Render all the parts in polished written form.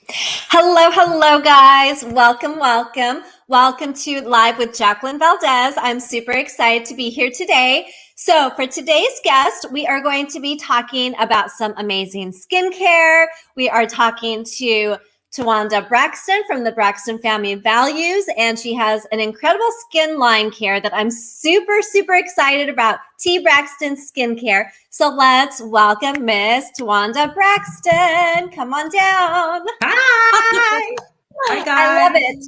Hello, hello, guys. Welcome, welcome. Welcome to Live with Jacqueline Valdez. I'm super excited to be here today. So, for today's guest, we are going to be talking about some amazing skincare. We are talking to Towanda Braxton from the Braxton Family Values, and she has an incredible skin line care that I'm super, super excited about. T Braxton Skincare. So let's welcome Miss Towanda Braxton. Come on down. Hi. Hi, guys. I love it.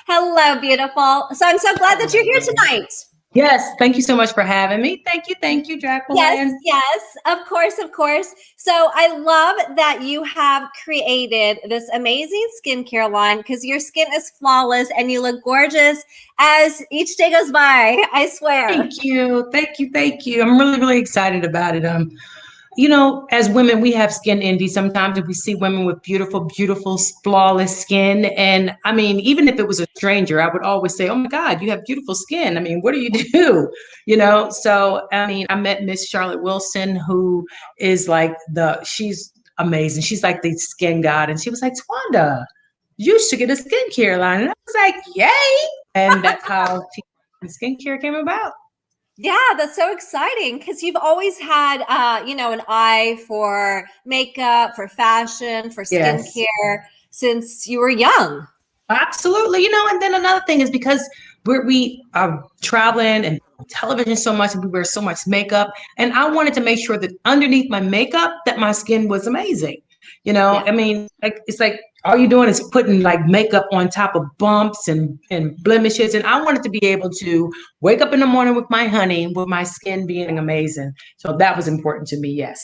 Hello, beautiful. So I'm so glad that you're here tonight. Yes, thank you so much for having me. Thank you, Jacqueline. Yes, of course, of course. So I love that you have created this amazing skincare line because your skin is flawless and you look gorgeous as each day goes by. I swear. Thank you. I'm really excited about it. As women, we have skin envy sometimes if we see women with beautiful, flawless skin. And I mean, even if it was a stranger, I would always say, oh my God, you have beautiful skin. I mean, what do you do? So I mean, I met Miss Charlotte Wilson, who is like she's amazing. She's like the skin god. And she was like, Twanda, you should get a skincare line. And I was like, yay. And that's how skincare came about. Yeah, that's so exciting because you've always had, an eye for makeup, for fashion, for skincare since you were young. Absolutely. And then another thing is because we are traveling and television so much and we wear so much makeup. And I wanted to make sure that underneath my makeup, that my skin was amazing. I mean, it's like all you're doing is putting like makeup on top of bumps and blemishes. And I wanted to be able to wake up in the morning with my honey, with my skin being amazing. So that was important to me. Yes.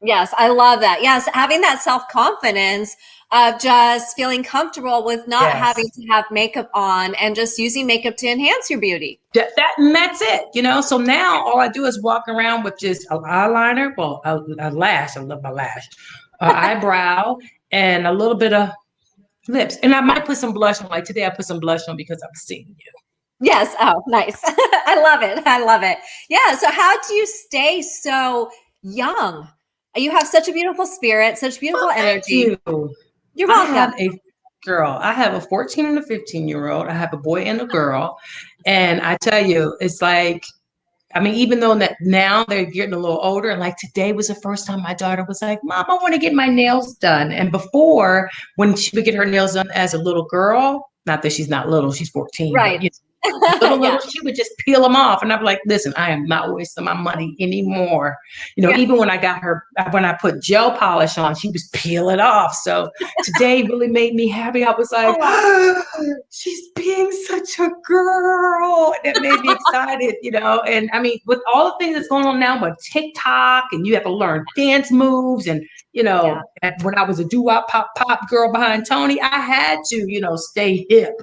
Yes, I love that. Yes, having that self-confidence of just feeling comfortable with not having to have makeup on and just using makeup to enhance your beauty. That's it. So now all I do is walk around with just an eyeliner, well, a lash. I love my lash, eyebrow, and a little bit of lips. And I might put some blush on. Like today, I put some blush on because I'm seeing you. Yes. Oh, nice. I love it. I love it. Yeah. So how do you stay so young? You have such a beautiful spirit, such beautiful energy. You're welcome. I have a 14 and a 15-year-old. I have a boy and a girl. And I tell you, it's like, I mean, even though that now they're getting a little older, and like today was the first time my daughter was like, Mom, I want to get my nails done. And before, when she would get her nails done as a little girl, not that she's not little, she's 14. Right. But, little, she would just peel them off. And I'm like, listen, I am not wasting my money anymore. Even when I put gel polish on, she was peel it off. So today really made me happy. I was like, she's being such a girl. And it made me excited, And I mean, with all the things that's going on now with TikTok, and you have to learn dance moves and, when I was a doo-wop pop girl behind Tony, I had to, stay hip.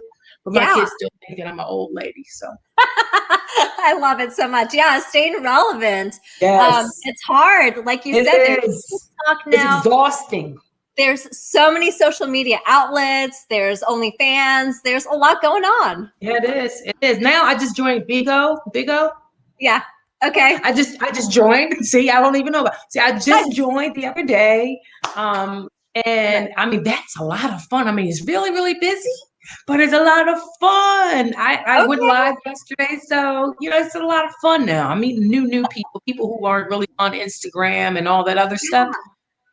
But my kids still think that I'm an old lady. So I love it so much. Yeah, staying relevant. Yes. It's hard. Like you said, there's TikTok now. It's exhausting. There's so many social media outlets. There's OnlyFans. There's a lot going on. Yeah, it is. It is. Now I just joined Bigo. Yeah. Okay. I just joined. See, I don't even know about. See, I just joined the other day. And I mean, that's a lot of fun. I mean, it's really busy, but it's a lot of fun. I went live yesterday, so it's a lot of fun now. I mean, new people who aren't really on Instagram and all that other stuff.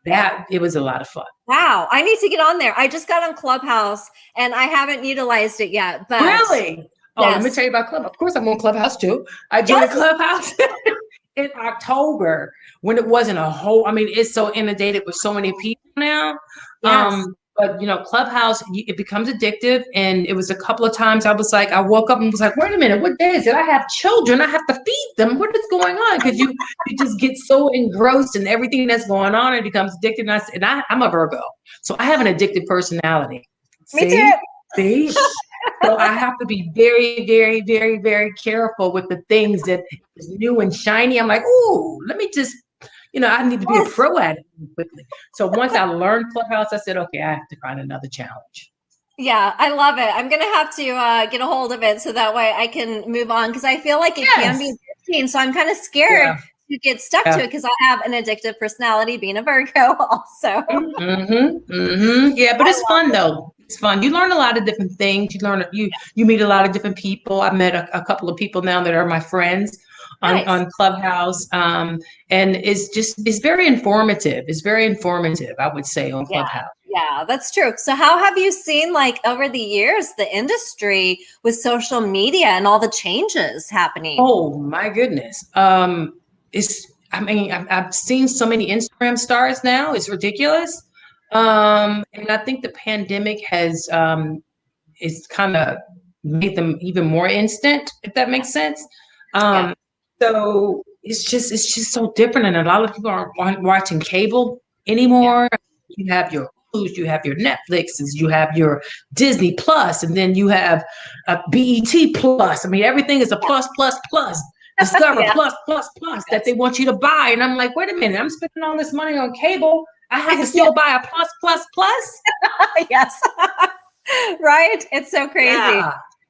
It was a lot of fun. Wow, I need to get on there. I just got on Clubhouse and I haven't utilized it yet. But really, let me tell you about Clubhouse. Of course, I'm on Clubhouse too. I joined Clubhouse in October when it wasn't a whole. I mean, it's so inundated with so many people now. Yes. But Clubhouse, it becomes addictive. And it was a couple of times I woke up and was like, wait a minute, what day is it? I have children. I have to feed them. What is going on? Because you just get so engrossed in everything that's going on. It becomes addictive. And I'm a Virgo. So I have an addictive personality. Me too. See? So I have to be very careful with the things that is new and shiny. I'm like, ooh, let me just I need to be a pro at it quickly. So once I learned Clubhouse, I said, okay, I have to find another challenge. Yeah, I love it. I'm going to have to get a hold of it so that way I can move on because I feel like it can be addicting. So I'm kind of scared to get stuck to it because I have an addictive personality, being a Virgo also. Yeah, but it's fun though. It's fun. You learn a lot of different things. You meet a lot of different people. I met a couple of people now that are my friends on Clubhouse. And it's very informative. It's very informative, I would say, on Clubhouse. Yeah, that's true. So how have you seen, like, over the years, the industry with social media and all the changes happening? Oh my goodness. I've seen so many Instagram stars now. It's ridiculous. And I think the pandemic has it's kind of made them even more instant, if that makes sense. So it's just so different, and a lot of people aren't watching cable anymore. You have your Hulu's, you have your Netflixes, you have your Disney Plus, and then you have BET Plus. I mean, everything is a plus. Discover plus that they want you to buy, and I'm like, wait a minute, I'm spending all this money on cable. I have to still buy a plus. Yes. Right? It's so crazy.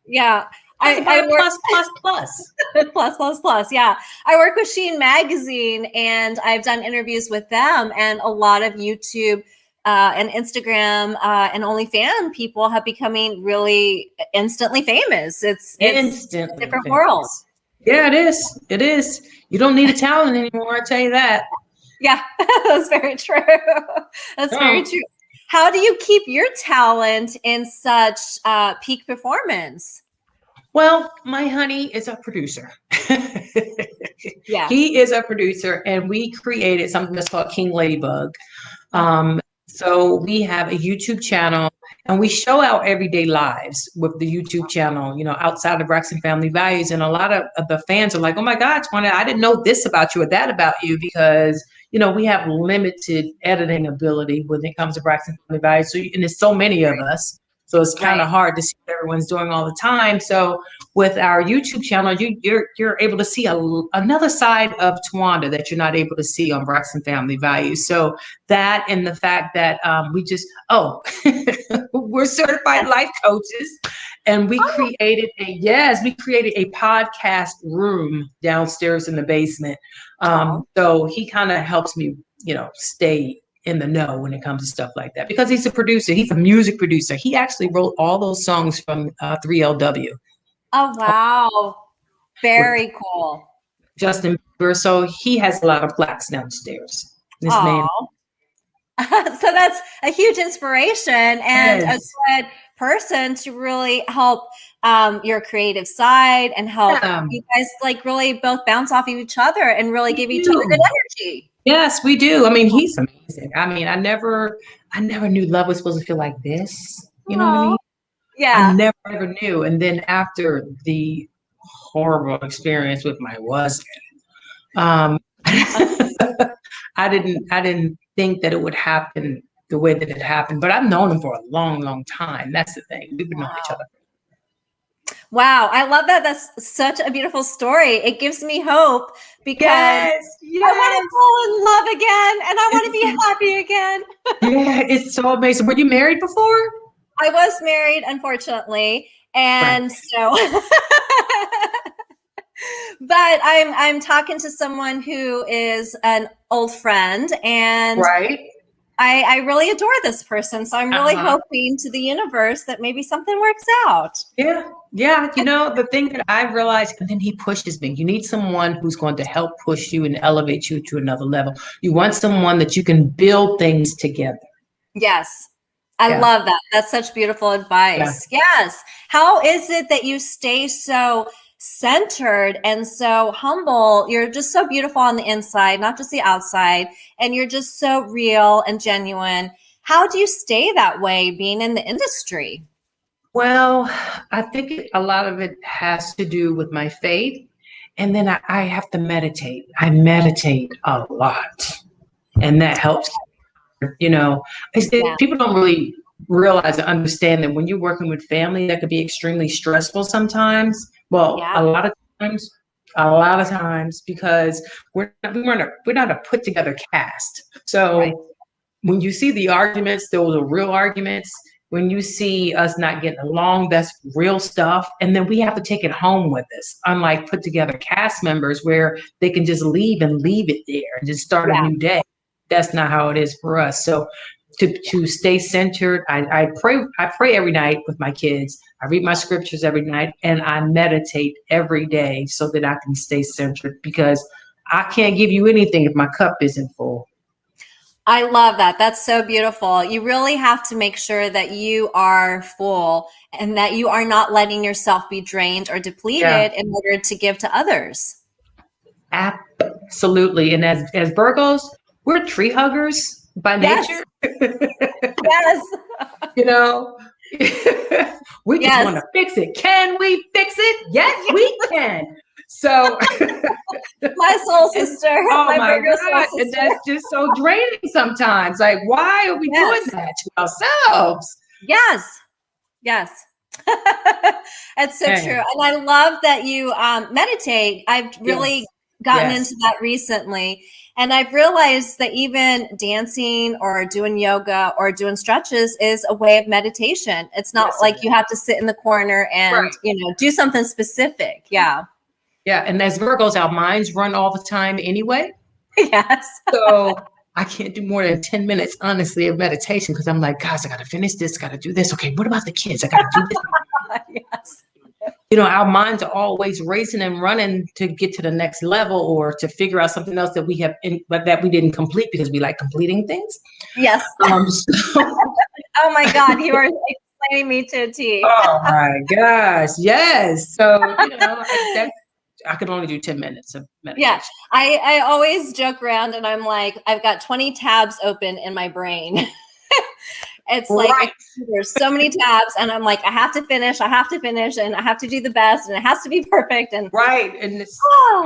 Yeah. I work plus. Yeah. I work with Sheen Magazine, and I've done interviews with them, and a lot of YouTube and Instagram and OnlyFans people have becoming really instantly famous. It's instantly a different world. Yeah, it is. It is. You don't need a talent anymore, I tell you that. Yeah, that's very true. That's very true. How do you keep your talent in such peak performance? Well, my honey is a producer. Yeah. He is a producer, and we created something that's called King Ladybug. So we have a YouTube channel, and we show our everyday lives with the YouTube channel, outside of Braxton Family Values. And a lot of the fans are like, oh my God, Towanda, I didn't know this about you or that about you, because we have limited editing ability when it comes to Braxton Family Values. So, and there's so many of us. So it's kind of hard to see what everyone's doing all the time. So with our YouTube channel, you're able to see another side of Towanda that you're not able to see on Braxton Family Values. So that, and the fact that we're certified life coaches, and we created a podcast room downstairs in the basement. So he kind of helps me, stay in the know when it comes to stuff like that, because he's a producer. He's a music producer. He actually wrote all those songs from 3LW. Oh, wow. Very cool. Justin Bieber. So he has a lot of plaques downstairs. His name. So that's a huge inspiration and a good person to really help your creative side and help you guys, like, really both bounce off of each other and really give each other good energy. Yes, we do. I mean, he's amazing. I mean, I never knew love was supposed to feel like this. You know what I mean? Yeah. I never ever knew. And then after the horrible experience with my husband, I didn't think that it would happen the way that it happened. But I've known him for a long, long time. That's the thing. We've known each other. Wow, I love that. That's such a beautiful story. It gives me hope, because I want to fall in love again, and I want to be happy again. Yeah, it's so amazing. Were you married before? I was married, unfortunately, and so. But I'm talking to someone who is an old friend, and I really adore this person. So I'm really hoping to the universe that maybe something works out. Yeah. The thing that I realized, and then he pushes me. You need someone who's going to help push you and elevate you to another level. You want someone that you can build things together. Yes. I love that. That's such beautiful advice. Yeah. Yes. How is it that you stay so centered and so humble? You're just so beautiful on the inside, not just the outside, and you're just so real and genuine. How do you stay that way being in the industry? Well, I think a lot of it has to do with my faith, and then I have to meditate. I meditate a lot, and that helps. People don't really realize or understand that when you're working with family, that could be extremely stressful sometimes. Well, a lot of times, because we're not a put together cast. So when you see the arguments, those are real arguments, when you see us not getting along, that's real stuff. And then we have to take it home with us, unlike put together cast members where they can just leave and leave it there and just start a new day. That's not how it is for us. So to stay centered, I pray every night with my kids. I read my scriptures every night, and I meditate every day so that I can stay centered, because I can't give you anything if my cup isn't full. I love that. That's so beautiful. You really have to make sure that you are full and that you are not letting yourself be drained or depleted in order to give to others. Absolutely. And as Virgos, we're tree huggers by nature. Yes. You know, we just want to fix it. Can we fix it? Yes, we can. So my soul sister. Oh my God. And that's just so draining sometimes. Like, why are we doing that to ourselves? Yes. It's so true. And I love that you meditate. I've really gotten into that recently. And I've realized that even dancing or doing yoga or doing stretches is a way of meditation. It's not like you have to sit in the corner and, do something specific. Yeah. Yeah. And as Virgos, our minds run all the time anyway. Yes. So I can't do more than 10 minutes, honestly, of meditation, because I'm like, guys, I got to finish this, got to do this. Okay, what about the kids? I got to do this. Yes. Our minds are always racing and running to get to the next level or to figure out something else that we have, but that we didn't complete because we like completing things. Yes. Oh my God, you are explaining me to a T. Oh my gosh, yes. So I could only do 10 minutes of meditation. Yeah, I always joke around and I'm like, I've got 20 tabs open in my brain. It's like there's so many tabs, and I'm like, I have to finish, and I have to do the best, and it has to be perfect. And and it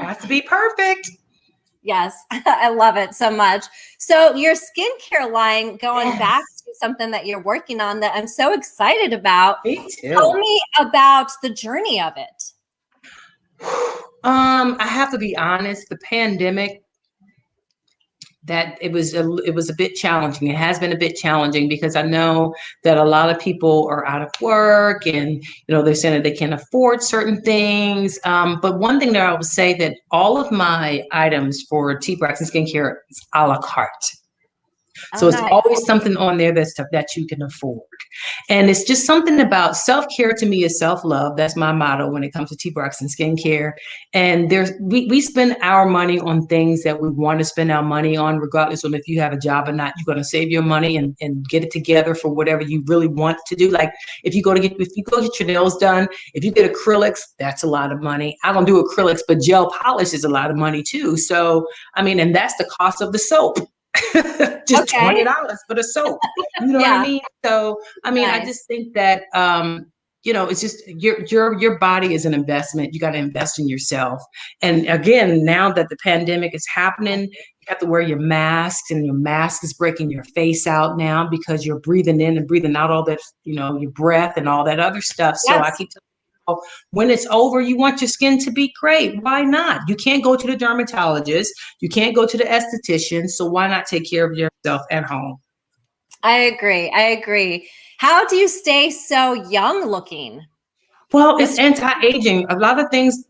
has to be perfect. Yes, I love it so much. So your skincare line, going back to something that you're working on that I'm so excited about. Me too. Tell me about the journey of it. I have to be honest, the pandemic, that it was a bit challenging. It has been a bit challenging because I know that a lot of people are out of work and, they're saying that they can't afford certain things. But one thing that I would say, that all of my items for T. Braxton Skincare is a la carte. So it's always something on there that's stuff that you can afford. And it's just something about self-care. To me is self-love. That's my motto when it comes to T. Braxton Skincare. And we spend our money on things that we want to spend our money on, regardless of if you have a job or not. You're going to save your money and get it together for whatever you really want to do. Like if you go get your nails done, if you get acrylics, that's a lot of money. I don't do acrylics, but gel polish is a lot of money too. So, and that's the cost of the soap. Just $20 for the soap. You know what I mean? So, I just think that, it's just your body is an investment. You got to invest in yourself. And again, now that the pandemic is happening, you have to wear your masks, and your mask is breaking your face out now because you're breathing in and breathing out all that, your breath and all that other stuff. So I keep telling people, when it's over, you want your skin to be great. Why not? You can't go to the dermatologist. You can't go to the esthetician. So why not take care of yourself at home? I agree. How do you stay so young looking? Well, it's anti-aging. A lot of things,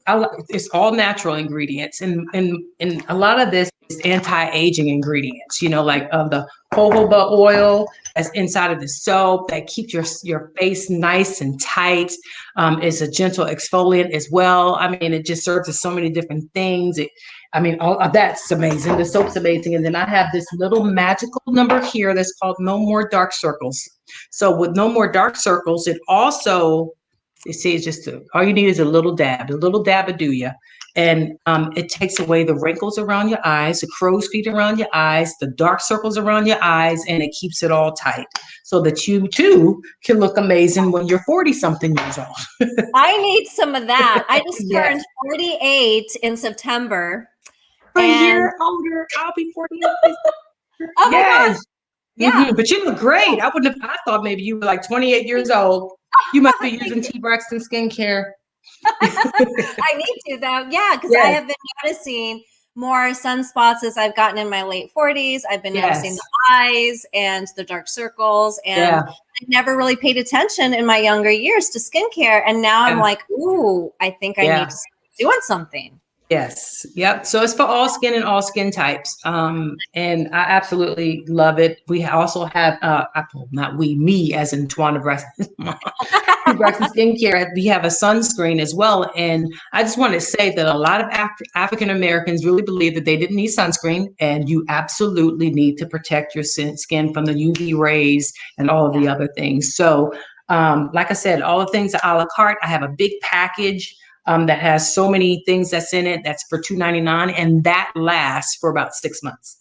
it's all natural ingredients. And a lot of this is anti-aging ingredients, like the jojoba oil that's inside of the soap that keeps your face nice and tight. It's a gentle exfoliant as well. It just serves as so many different things. All of that's amazing. The soap's amazing. And then I have this little magical number here that's called No More Dark Circles. So with No More Dark Circles, it also, all you need is a little dab of Dooya. And it takes away the wrinkles around your eyes, the crow's feet around your eyes, the dark circles around your eyes, and it keeps it all tight so that you too can look amazing when you're 40-something years old. I need some of that. I just turned 48 in September. A year older. I'll be 48. Oh my gosh. Yeah. Mm-hmm. But you look great. I thought maybe you were like 28 years old. You must be using T. Braxton Skincare. I need to though. Yeah, because I have been noticing more sunspots as I've gotten in my late 40s. I've been noticing the eyes and the dark circles, and I never really paid attention in my younger years to skincare. And now I'm like, ooh, I think I need to start doing something. Yes. Yep. So it's for all skin and all skin types. And I absolutely love it. We also have, me as in Towanda Braxton, Braxton Skincare. We have a sunscreen as well. And I just want to say that a lot of African Americans really believe that they didn't need sunscreen, and you absolutely need to protect your skin from the UV rays and all of the other things. So, like I said, all the things are a la carte. I have a big package that has so many things that's in it. That's for $2.99, and that lasts for about 6 months.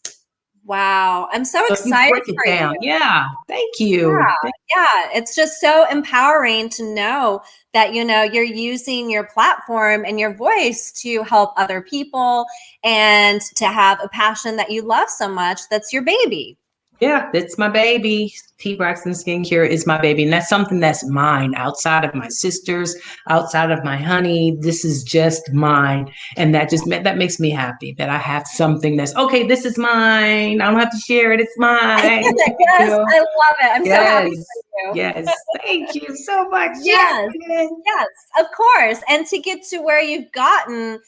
Wow. I'm so excited. Break it down. Yeah. Thank you. Yeah. It's just so empowering to know that, you're using your platform and your voice to help other people and to have a passion that you love so much. That's your baby. Yeah, it's my baby. T. Braxton Skincare is my baby. And that's something that's mine, outside of my sisters, outside of my honey. This is just mine. And that makes me happy that I have something that's, okay, this is mine. I don't have to share it. It's mine. Yes, I love it. I'm so happy for you. Yes. Thank you so much. Yes, of course. And to get to where you've gotten,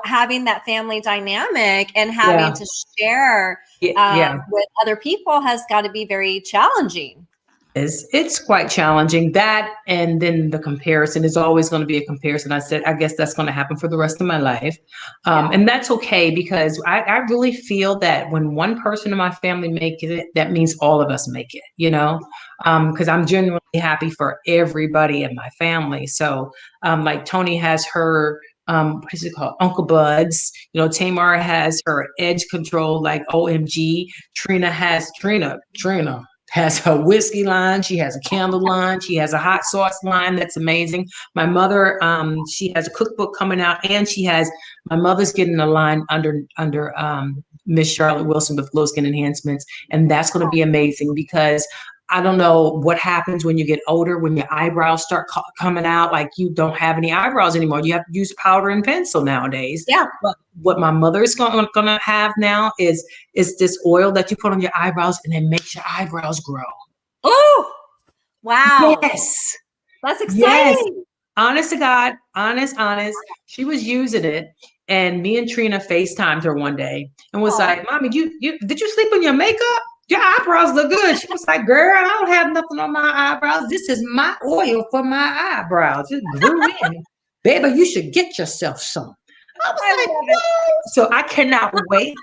having that family dynamic and having to share with other people has got to be very challenging. It's quite challenging. That, and then the comparison is always going to be a comparison. I guess that's going to happen for the rest of my life. And that's okay, because I really feel that when one person in my family makes it, that means all of us make it, because I'm genuinely happy for everybody in my family. So like Tony has her, what is it called? Uncle Buds. Tamar has her edge control, like OMG. Trina has her whiskey line. She has a candle line. She has a hot sauce line. That's amazing. My mother, she has a cookbook coming out, and my mother's getting a line under Miss Charlotte Wilson with Glow Skin Enhancements. And that's going to be amazing, because I don't know what happens when you get older, when your eyebrows start coming out, like you don't have any eyebrows anymore. You have to use powder and pencil nowadays. Yeah. But what my mother is going to have now is this oil that you put on your eyebrows, and it makes your eyebrows grow. Oh, wow. Yes. That's exciting. Yes. Honest to God, honest. She was using it, and me and Trina FaceTimed her one day and was like, "Mommy, did you sleep on your makeup? Your eyebrows look good." She was like, "Girl, I don't have nothing on my eyebrows. This is my oil for my eyebrows. It grew in. Baby, you should get yourself some." I was like, "What?" So I cannot wait.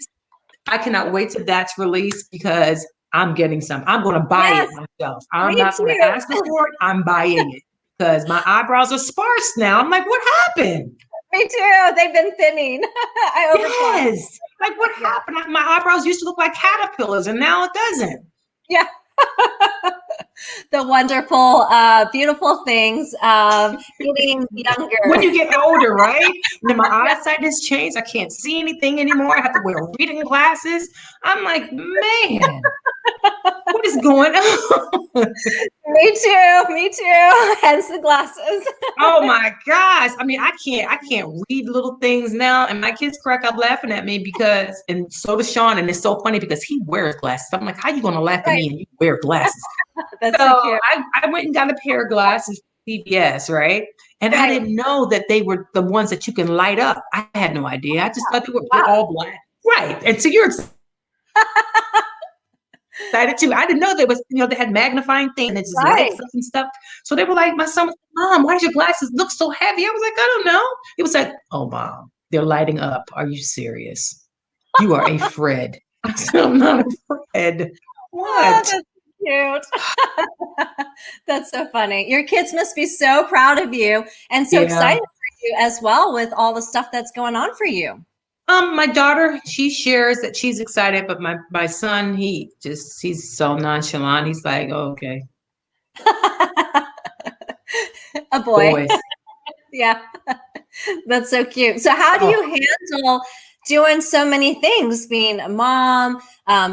I cannot wait till that's released, because I'm getting some. I'm going to buy it myself. I'm not going to ask her for it. I'm buying it, because my eyebrows are sparse now. I'm like, what happened? Me too. They've been thinning. Yes. Like, what happened? My eyebrows used to look like caterpillars, and now it doesn't. Yeah. The wonderful, beautiful things of getting younger. When you get older, right? And then my eyesight has changed. I can't see anything anymore. I have to wear reading glasses. I'm like, man, what is going on? Me too. Hence the glasses. Oh my gosh. I mean, I can't read little things now. And my kids crack up laughing at me, because, and so does Sean. And it's so funny because he wears glasses. I'm like, how you going to laugh at me and you wear glasses? That's so cute. I went and got a pair of glasses from CVS, right? And I didn't know that they were the ones that you can light up. I had no idea. I just thought they were all black. Right. And so you're excited too. I didn't know there was, they had magnifying things and it just lights up and stuff. So they were like, my son was like, "Mom, why does your glasses look so heavy?" I was like, "I don't know." It was like, "Oh, Mom, they're lighting up. Are you serious? You are a Fred." I said, "I'm not a Fred." What? Oh, cute. That's so funny. Your kids must be so proud of you and so excited for you as well, with all the stuff that's going on for you. My daughter, she shares that she's excited, but my son, he's so nonchalant. He's like, "Oh, okay." A boy. Boys. Yeah. That's so cute. So how do you handle doing so many things, being a mom,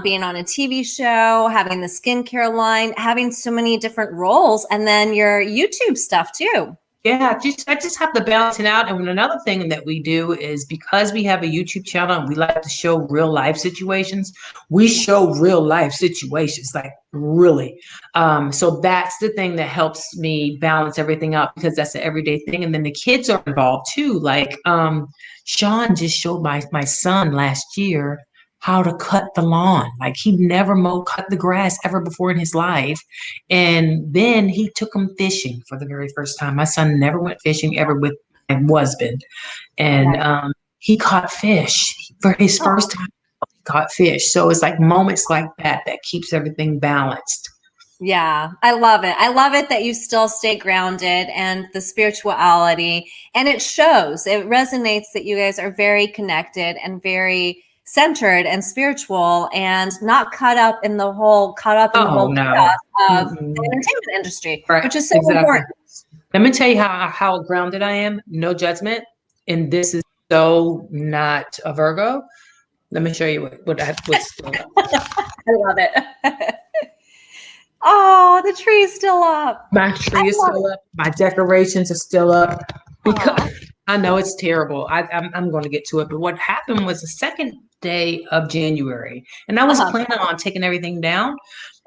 being on a TV show, having the skincare line, having so many different roles, and then your YouTube stuff too? Yeah, I just have to balance it out. And another thing that we do is because we have a YouTube channel and we like to show real life situations, we show real life situations, like really. So that's the thing that helps me balance everything out because that's an everyday thing. And then the kids are involved too. Like Sean just showed my son last year how to cut the lawn. Like he never cut the grass ever before in his life. And then he took him fishing for the very first time. My son never went fishing ever with my husband. And he caught fish for his first time. He caught fish. So it's like moments like that that keeps everything balanced. Yeah, I love it. I love it that you still stay grounded and the spirituality, and it shows, it resonates that you guys are very connected and very centered and spiritual and not caught up in the whole chaos of the entertainment industry, which is so important. Let me tell you how grounded I am. No judgment. And this is so not a Virgo. Let me show you what's still up. I love it. Oh, the tree is still up. My tree is still up. My decorations are still up. Because I know it's terrible. I'm going to get to it. But what happened was the second day of January, and I was planning on taking everything down.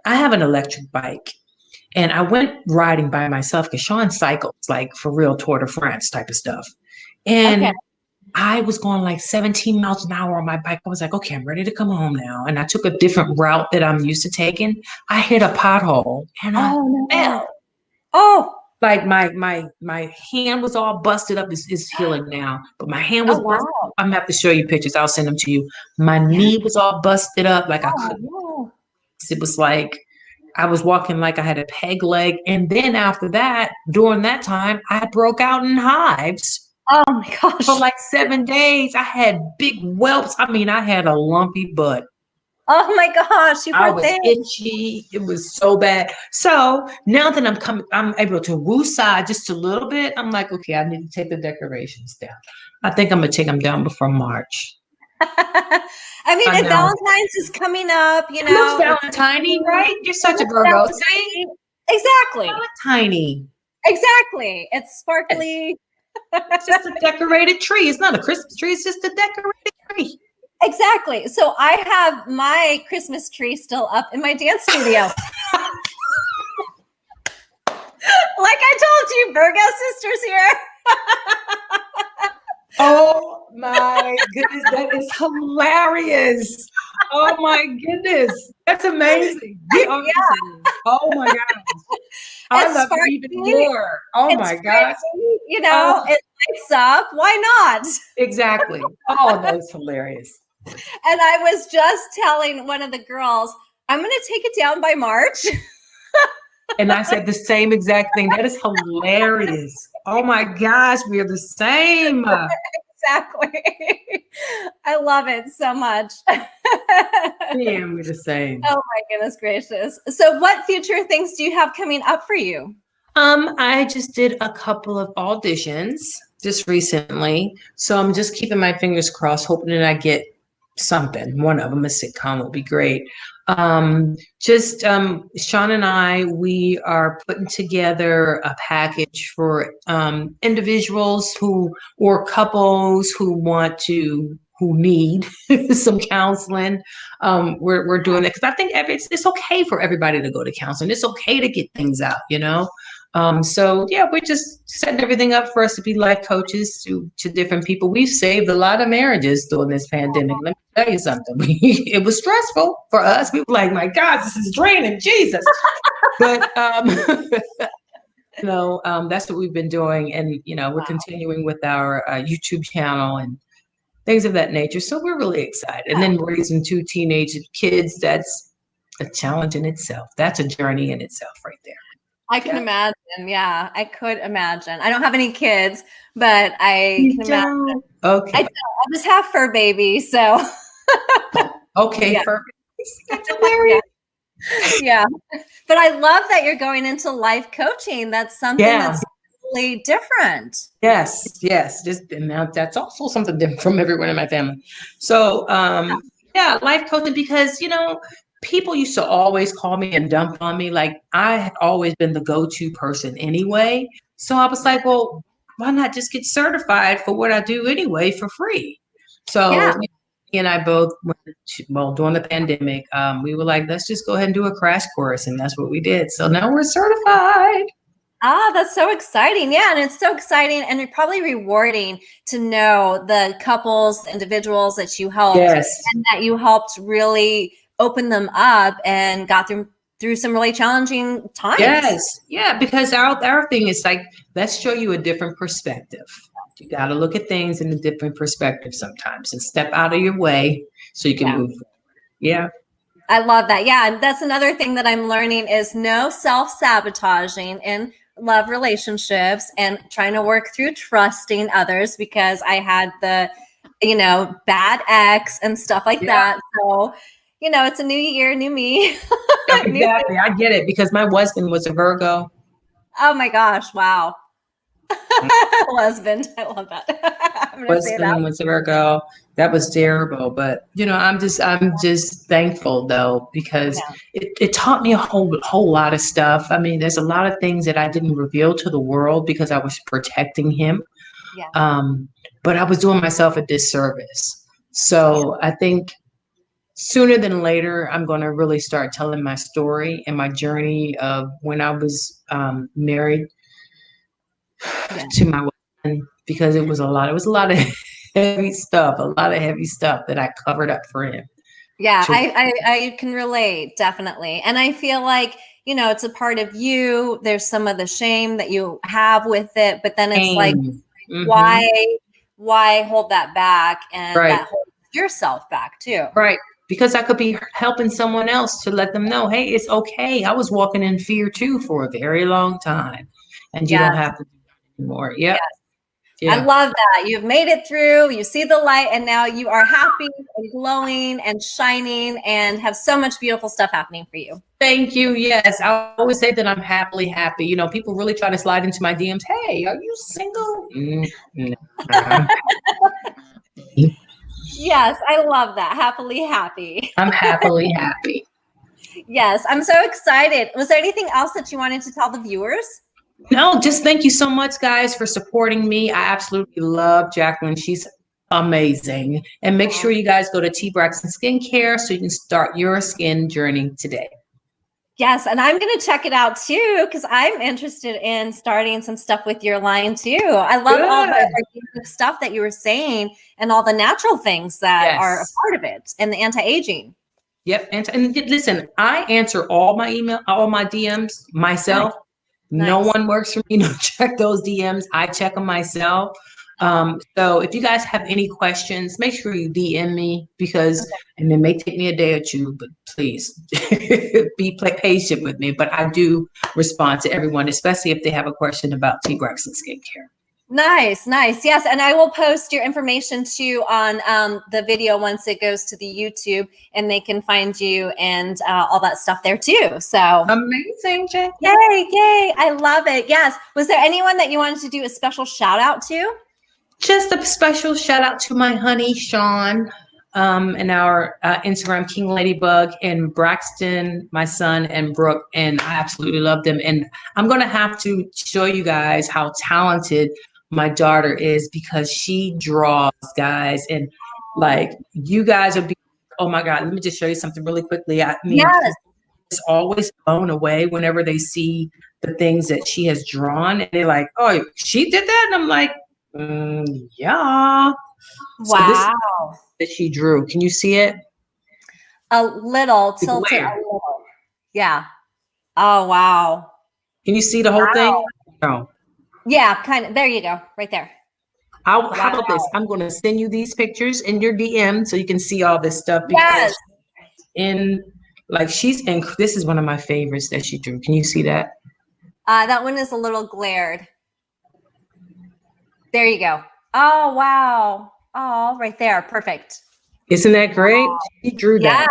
I have an electric bike, and I went riding by myself because Sean cycles like for real Tour de France type of stuff. And I was going like 17 miles an hour on my bike. I was like, okay, I'm ready to come home now. And I took a different route that I'm used to taking. I hit a pothole and I fell. Oh, like my hand was all busted up. It's healing now, but my hand was busted up. I'm gonna have to show you pictures. I'll send them to you. My knee was all busted up. Like I couldn't. It was like I was walking like I had a peg leg. And then after that, during that time, I broke out in hives. Oh my gosh. For like 7 days, I had big whelps. I mean, I had a lumpy butt. Oh my gosh, I was itchy. It was so bad. So now that I'm able to woosah just a little bit. I'm like, okay, I need to take the decorations down. I think I'm gonna take them down before March. I mean, if Valentine's is coming up, you know. It looks Valentine-y, right? You're such a Virgo. See? Exactly. Valentine-y. Exactly. It's sparkly. It's just a decorated tree. It's not a Christmas tree. It's just a decorated tree. Exactly. So I have my Christmas tree still up in my dance studio. Like I told you, Virgo sisters here. Oh my goodness, that is hilarious. Oh my goodness, that's amazing. Oh my gosh. I love it even more. Oh my gosh. You know, it lights up. Why not? Exactly. Oh, that's hilarious. And I was just telling one of the girls, I'm going to take it down by March. And I said the same exact thing. That is hilarious. Oh my gosh, we are the same. Exactly. I love it so much. Yeah, we're the same. Oh my goodness gracious. So what future things do you have coming up for you? I just did a couple of auditions just recently. So I'm just keeping my fingers crossed, hoping that I get something. One of them, a sitcom, will be great. Sean and I, we are putting together a package for individuals or couples who need some counseling. We're doing that because I think it's okay for everybody to go to counseling. It's okay to get things out, you know. So yeah, we're just setting everything up for us to be life coaches to different people. We've saved a lot of marriages during this pandemic. Let me tell you something. It was stressful for us. We were like, my God, this is draining, Jesus. But that's what we've been doing. And, we're continuing with our YouTube channel and things of that nature. So we're really excited. And then raising 2 teenage kids, that's a challenge in itself. That's a journey in itself right there. I can imagine. Yeah, I could imagine. I don't have any kids, but I can imagine. Okay. I just have fur babies, so. Okay, yeah. Fur babies. That's hilarious. Yeah. But I love that you're going into life coaching. That's something that's really different. Yes. And now that's also something different from everyone in my family. So, life coaching because, people used to always call me and dump on me. Like I had always been the go-to person anyway. So I was like, well, why not just get certified for what I do anyway for free? So he and I both went to, well, during the pandemic, we were like, let's just go ahead and do a crash course. And that's what we did. So now we're certified. Ah, that's so exciting. Yeah. And it's so exciting and probably rewarding to know the couples, individuals that you helped and that you helped really open them up and got them through some really challenging times. Yes. Yeah. Because our thing is like, let's show you a different perspective. You got to look at things in a different perspective sometimes and step out of your way so you can move forward. Yeah. I love that. Yeah. That's another thing that I'm learning is no self-sabotaging in love relationships and trying to work through trusting others because I had the, bad ex and stuff like that. So, it's a new year, new me. Exactly. I get it because my husband was a Virgo. Oh my gosh. Wow. Husband. I love that. I'm gonna say that. Was a Virgo. That was terrible. But I'm just thankful though, because it taught me a whole lot of stuff. I mean, there's a lot of things that I didn't reveal to the world because I was protecting him. Yeah. But I was doing myself a disservice. So I think sooner than later, I'm going to really start telling my story and my journey of when I was married to my husband, because it was a lot of heavy stuff that I covered up for him. Yeah, I can relate, definitely. And I feel like, it's a part of you. There's some of the shame that you have with it, but then it's like, why hold that back? And that holds yourself back too. Right. Because I could be helping someone else to let them know, hey, it's okay. I was walking in fear too for a very long time. And you don't have to do that anymore. Yep. Yes. Yeah. I love that. You've made it through, you see the light, and now you are happy and glowing and shining and have so much beautiful stuff happening for you. Thank you. Yes. I always say that I'm happily happy. People really try to slide into my DMs. Hey, are you single? Yes, I love that. Happily happy. I'm happily happy. Yes, I'm so excited. Was there anything else that you wanted to tell the viewers? No, just thank you so much, guys, for supporting me. I absolutely love Jacqueline. She's amazing. And make sure you guys go to T Braxton Skincare so you can start your skin journey today. Yes, and I'm going to check it out too because I'm interested in starting some stuff with your line too. I love all the stuff that you were saying and all the natural things that are a part of it and the anti-aging. Yep. And listen, I answer all my DMs myself. Nice. No one works for me. Check those DMs. I check them myself. So if you guys have any questions, make sure you DM me and it may take me a day or two, but please be patient with me. But I do respond to everyone, especially if they have a question about T Braxton Skincare. Nice. Yes. And I will post your information too on the video once it goes to the YouTube and they can find you and all that stuff there too. So amazing, Jackie. Yay. I love it. Yes. Was there anyone that you wanted to do a special shout out to? Just a special shout out to my honey, Sean, and our Instagram King Ladybug, and Braxton, my son, and Brooke. And I absolutely love them. And I'm going to have to show you guys how talented my daughter is because she draws, guys. And like you guys are oh my God, let me just show you something really quickly. I mean, it's always blown away whenever they see the things that she has drawn. And they're like, oh, she did that? And I'm like, yeah. Wow. So this that she drew. Can you see it? A little, tilted a little. Yeah. Oh, wow. Can you see the whole thing? No. Yeah, kind of. There you go. Right there. How about this? I'm going to send you these pictures in your DM so you can see all this stuff. Because this is one of my favorites that she drew. Can you see that? That one is a little glared. There you go. Oh, wow. Oh, right there. Perfect. Isn't that great? Wow. She drew that.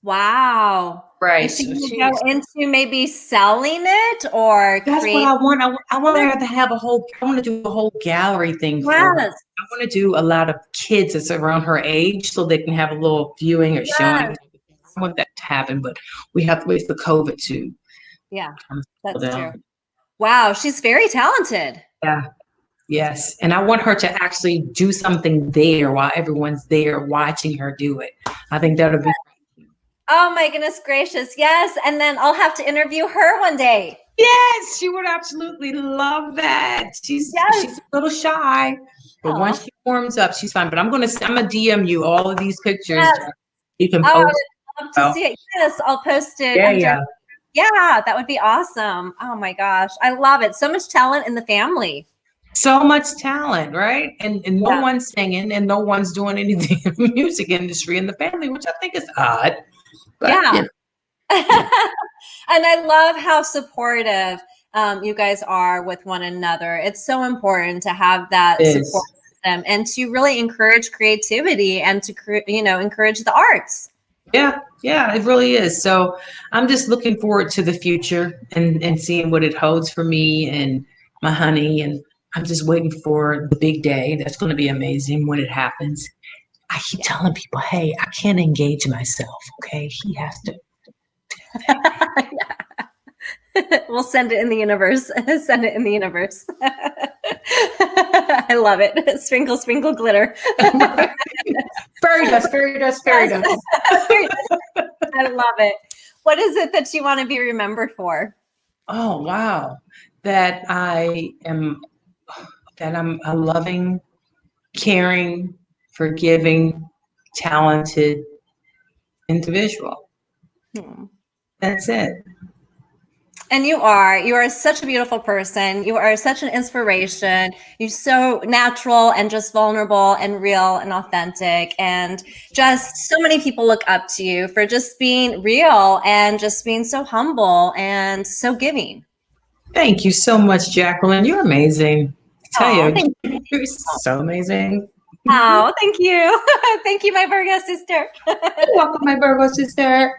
Wow. Right. So you go into maybe selling it or that's what I want. I want her to have I want to do a whole gallery thing for her. I want to do a lot of kids that's around her age so they can have a little viewing or showing. I want that to happen, but we have to wait for COVID to. Yeah, that's true. Wow, she's very talented. Yeah. Yes. And I want her to actually do something there while everyone's there watching her do it. I think that'll be. Oh my goodness gracious. Yes. And then I'll have to interview her one day. Yes, she would absolutely love that. She's a little shy, but once she warms up, she's fine. But I'm gonna DM you all of these pictures. Yes. You can Oh, post. I would love to see it. Yes, I'll post it. Yeah. Yeah, that would be awesome. Oh my gosh. I love it. So much talent in the family. So much talent, right? And no one's singing and no one's doing anything in the music industry in the family, which I think is odd. But, yeah. And I love how supportive you guys are with one another. It's so important to have that support system and to really encourage creativity and to encourage the arts. Yeah, it really is. So I'm just looking forward to the future and seeing what it holds for me and my honey. And I'm just waiting for the big day. That's going to be amazing when it happens. I keep telling people, hey, I can't engage myself. Okay. He has to. We'll send it in the universe. Send it in the universe. I love it. Sprinkle, sprinkle, glitter. Fairy dust, fairy dust, fairy dust. I love it. What is it that you want to be remembered for? Oh, wow. That I'm a loving, caring, forgiving, talented individual. That's it. And you are such a beautiful person. You are such an inspiration. You're so natural and just vulnerable and real and authentic. And just so many people look up to you for just being real and just being so humble and so giving. Thank you so much, Jacqueline. You're amazing. I tell you, you're so amazing. Oh, thank you. Thank you, my Virgo sister. You're welcome, my Virgo sister.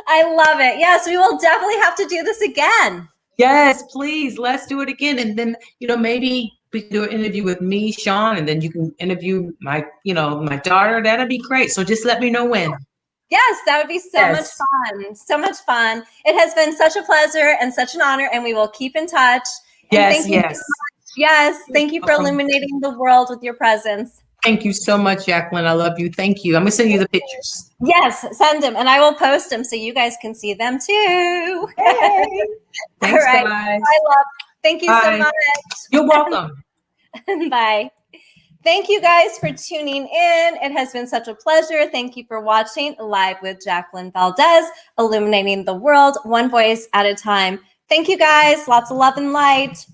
I love it. Yes, we will definitely have to do this again. Yes, please. Let's do it again. And then, maybe we can do an interview with me, Sean, and then you can interview my daughter. That'd be great. So just let me know when. Yes, that would be so much fun. So much fun. It has been such a pleasure and such an honor, and we will keep in touch. And yes, thank you so much. Yes, thank you for illuminating the world with your presence. Thank you so much, Jacqueline. I love you. Thank you. I'm going to send you the pictures. Yes, send them, and I will post them so you guys can see them too. Hey. Thanks, all right. guys. Thank you so much. You're welcome. Bye. Thank you guys for tuning in. It has been such a pleasure. Thank you for watching Live with Jacqueline Valdez, illuminating the world one voice at a time. Thank you guys. Lots of love and light.